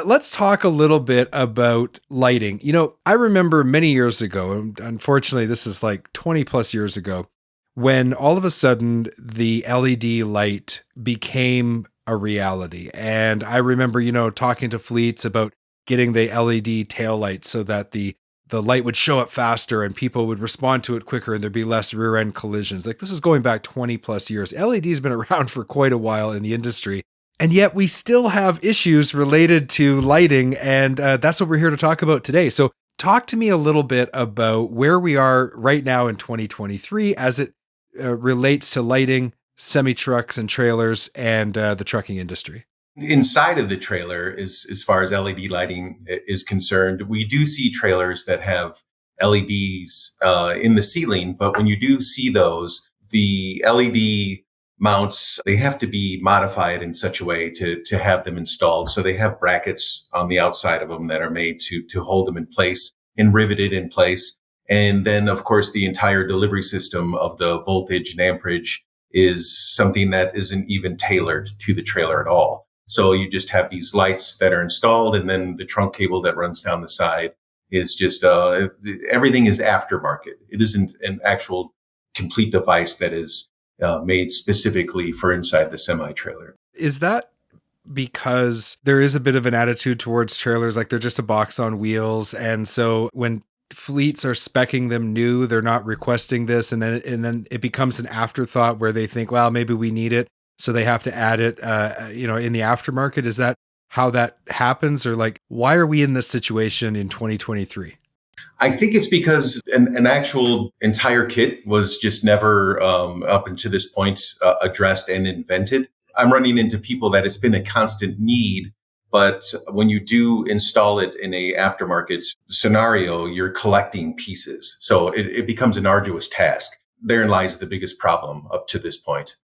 let's talk a little bit about lighting. I remember many years ago, and unfortunately, this is like 20 plus years ago, when all of a sudden the LED light became a reality. And I remember, talking to fleets about getting the LED tail lights so that the light would show up faster and people would respond to it quicker and there'd be less rear end collisions. Like this is going back 20 plus years. LED's been around for quite a while in the industry. And yet we still have issues related to lighting. And that's what we're here to talk about today. So talk to me a little bit about where we are right now in 2023 as it relates to lighting, semi-trucks and trailers and the trucking industry. Inside of the trailer, as far as LED lighting is concerned, we do see trailers that have LEDs in the ceiling. But when you do see those, the LED mounts, they have to be modified in such a way to have them installed. So they have brackets on the outside of them that are made to hold them in place and riveted in place. And then, of course, the entire delivery system of the voltage and amperage is something that isn't even tailored to the trailer at all. So you just have these lights that are installed, and then the trunk cable that runs down the side is just, everything is aftermarket. It isn't an actual complete device that is made specifically for inside the semi-trailer. Is that because there is a bit of an attitude towards trailers, like they're just a box on wheels? And so when fleets are speccing them new, they're not requesting this, and then it becomes an afterthought where they think, well, maybe we need it, so they have to add it, in the aftermarket. Is that how that happens, or like, why are we in this situation in 2023? I think it's because an actual entire kit was just never, up until this point, addressed and invented. I'm running into people that it's been a constant need, but when you do install it in a aftermarket scenario, you're collecting pieces. So it becomes an arduous task. Therein lies the biggest problem up to this point.